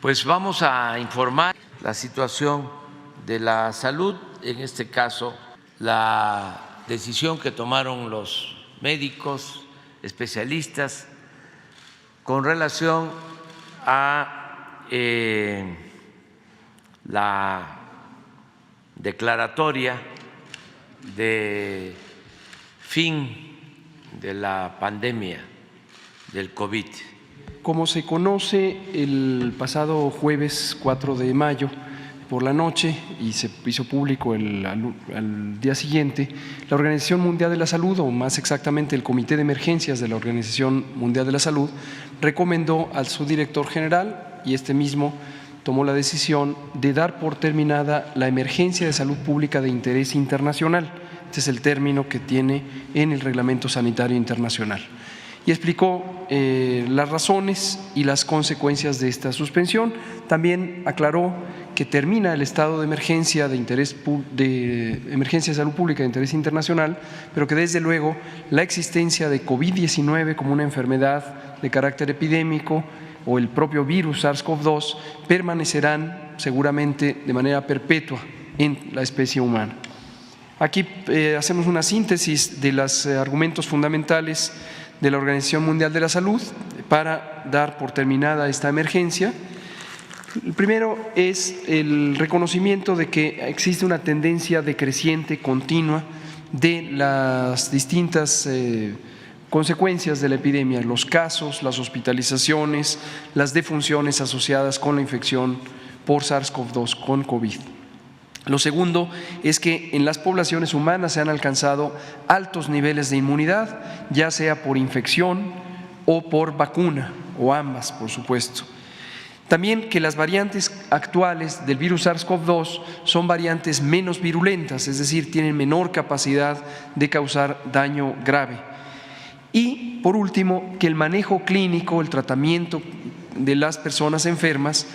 Pues vamos a informar la situación de la salud, en este caso la decisión que tomaron los médicos especialistas con relación a la declaratoria de fin de la pandemia del COVID. Como se conoce, el pasado jueves 4 de mayo por la noche y se hizo público al día siguiente, la Organización Mundial de la Salud, o más exactamente el Comité de Emergencias de la Organización Mundial de la Salud, recomendó al subdirector general y este mismo tomó la decisión de dar por terminada la emergencia de salud pública de interés internacional. Este es el término que tiene en el Reglamento Sanitario Internacional. Y explicó las razones y las consecuencias de esta suspensión. También aclaró que termina el estado de emergencia emergencia de salud pública de interés internacional, pero que desde luego la existencia de COVID-19 como una enfermedad de carácter epidémico o el propio virus SARS-CoV-2 permanecerán seguramente de manera perpetua en la especie humana. Aquí hacemos una síntesis de los argumentos fundamentales de la Organización Mundial de la Salud para dar por terminada esta emergencia. El primero es el reconocimiento de que existe una tendencia decreciente continua de las distintas consecuencias de la epidemia, los casos, las hospitalizaciones, las defunciones asociadas con la infección por SARS-CoV-2, con COVID. Lo segundo es que en las poblaciones humanas se han alcanzado altos niveles de inmunidad, ya sea por infección o por vacuna, o ambas, por supuesto. También que las variantes actuales del virus SARS-CoV-2 son variantes menos virulentas, es decir, tienen menor capacidad de causar daño grave. Y, por último, que el manejo clínico, el tratamiento de las personas enfermas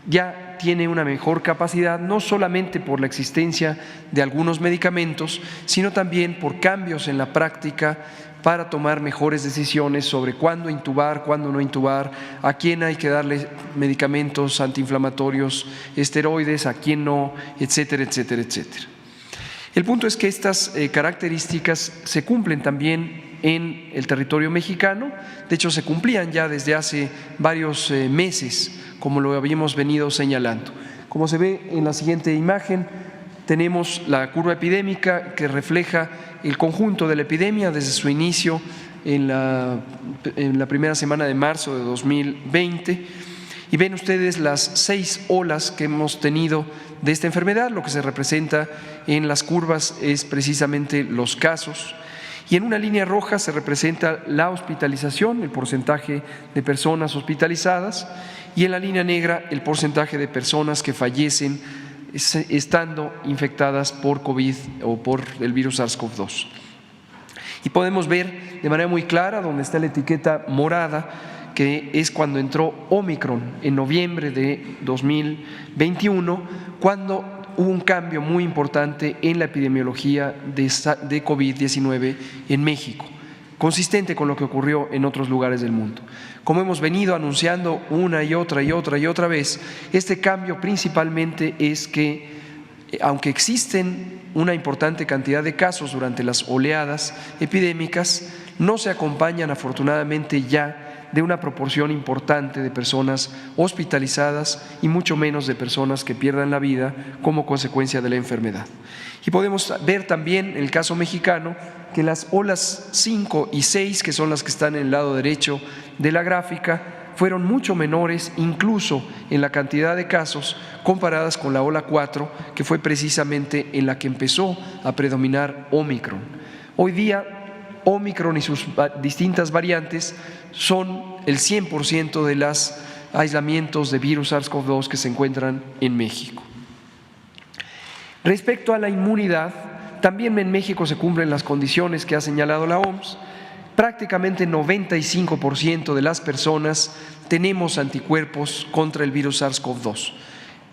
ya tiene una mejor capacidad, no solamente por la existencia de algunos medicamentos, sino también por cambios en la práctica para tomar mejores decisiones sobre cuándo intubar, cuándo no intubar, a quién hay que darle medicamentos antiinflamatorios, esteroides, a quién no, etcétera, etcétera, etcétera. El punto es que estas características se cumplen también en el territorio mexicano, de hecho se cumplían ya desde hace varios meses, como lo habíamos venido señalando. Como se ve en la siguiente imagen, tenemos la curva epidémica que refleja el conjunto de la epidemia desde su inicio en la primera semana de marzo de 2020 y ven ustedes las 6 olas que hemos tenido de esta enfermedad. Lo que se representa en las curvas es precisamente los casos. Y en una línea roja se representa la hospitalización, el porcentaje de personas hospitalizadas, y en la línea negra el porcentaje de personas que fallecen estando infectadas por COVID o por el virus SARS-CoV-2. Y podemos ver de manera muy clara donde está la etiqueta morada, que es cuando entró Omicron en noviembre de 2021, cuando hubo un cambio muy importante en la epidemiología de COVID-19 en México, consistente con lo que ocurrió en otros lugares del mundo. Como hemos venido anunciando una y otra vez, este cambio principalmente es que, aunque existen una importante cantidad de casos durante las oleadas epidémicas, no se acompañan afortunadamente ya de una proporción importante de personas hospitalizadas y mucho menos de personas que pierdan la vida como consecuencia de la enfermedad. Y podemos ver también en el caso mexicano que las olas 5 y 6, que son las que están en el lado derecho de la gráfica, fueron mucho menores incluso en la cantidad de casos comparadas con la ola 4, que fue precisamente en la que empezó a predominar Omicron. Hoy día Omicron y sus distintas variantes son el 100% de los aislamientos de virus SARS-CoV-2 que se encuentran en México. Respecto a la inmunidad, también en México se cumplen las condiciones que ha señalado la OMS. Prácticamente 95% de las personas tenemos anticuerpos contra el virus SARS-CoV-2,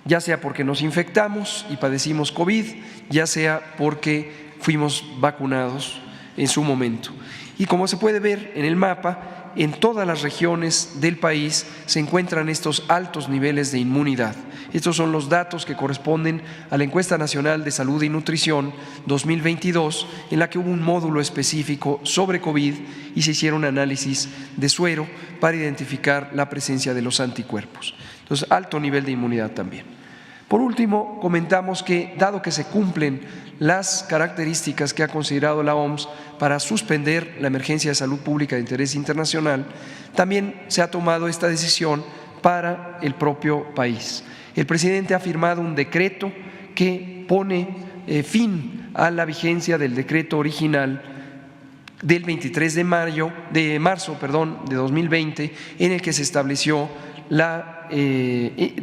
ya sea porque nos infectamos y padecimos COVID, ya sea porque fuimos vacunados en su momento. Y como se puede ver en el mapa, en todas las regiones del país se encuentran estos altos niveles de inmunidad. Estos son los datos que corresponden a la Encuesta Nacional de Salud y Nutrición 2022, en la que hubo un módulo específico sobre COVID y se hicieron análisis de suero para identificar la presencia de los anticuerpos. Entonces, alto nivel de inmunidad también. Por último, comentamos que, dado que se cumplen las características que ha considerado la OMS para suspender la emergencia de salud pública de interés internacional, también se ha tomado esta decisión para el propio país. El presidente ha firmado un decreto que pone fin a la vigencia del decreto original del 23 de marzo de 2020, en el que se estableció la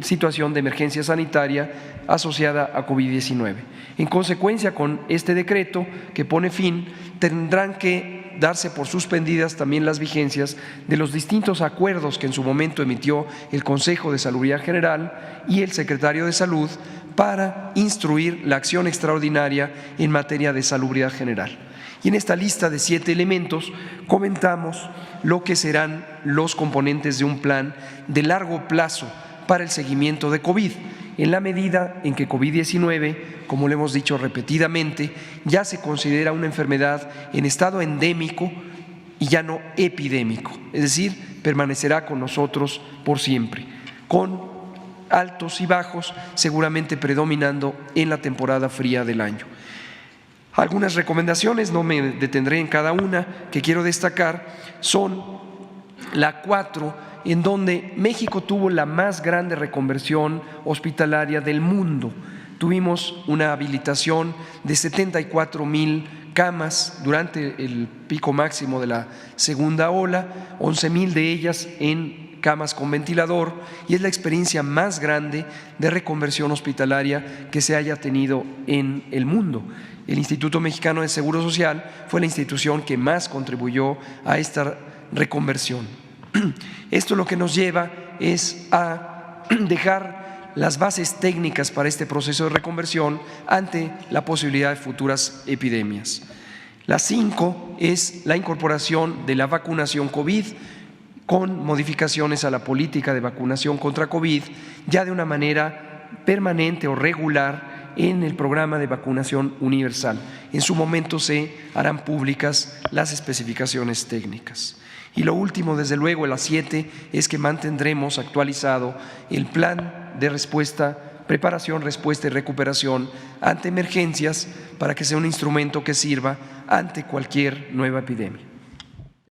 situación de emergencia sanitaria asociada a COVID-19. En consecuencia, con este decreto que pone fin, tendrán que darse por suspendidas también las vigencias de los distintos acuerdos que en su momento emitió el Consejo de Salubridad General y el Secretario de Salud para instruir la acción extraordinaria en materia de salubridad general. Y en esta lista de 7 elementos comentamos lo que serán los componentes de un plan de largo plazo para el seguimiento de COVID, en la medida en que COVID-19, como lo hemos dicho repetidamente, ya se considera una enfermedad en estado endémico y ya no epidémico, es decir, permanecerá con nosotros por siempre, con altos y bajos seguramente predominando en la temporada fría del año. Algunas recomendaciones, no me detendré en cada una, que quiero destacar son la 4, en donde México tuvo la más grande reconversión hospitalaria del mundo. Tuvimos una habilitación de 74,000 camas durante el pico máximo de la segunda ola, 11,000 de ellas en camas con ventilador, y es la experiencia más grande de reconversión hospitalaria que se haya tenido en el mundo. El Instituto Mexicano de Seguro Social fue la institución que más contribuyó a esta reconversión. Esto lo que nos lleva es a dejar las bases técnicas para este proceso de reconversión ante la posibilidad de futuras epidemias. La 5 es la incorporación de la vacunación COVID con modificaciones a la política de vacunación contra COVID, ya de una manera permanente o regular en el programa de vacunación universal. En su momento se harán públicas las especificaciones técnicas. Y lo último, desde luego, la 7, es que mantendremos actualizado el plan de respuesta, preparación, respuesta y recuperación ante emergencias para que sea un instrumento que sirva ante cualquier nueva epidemia.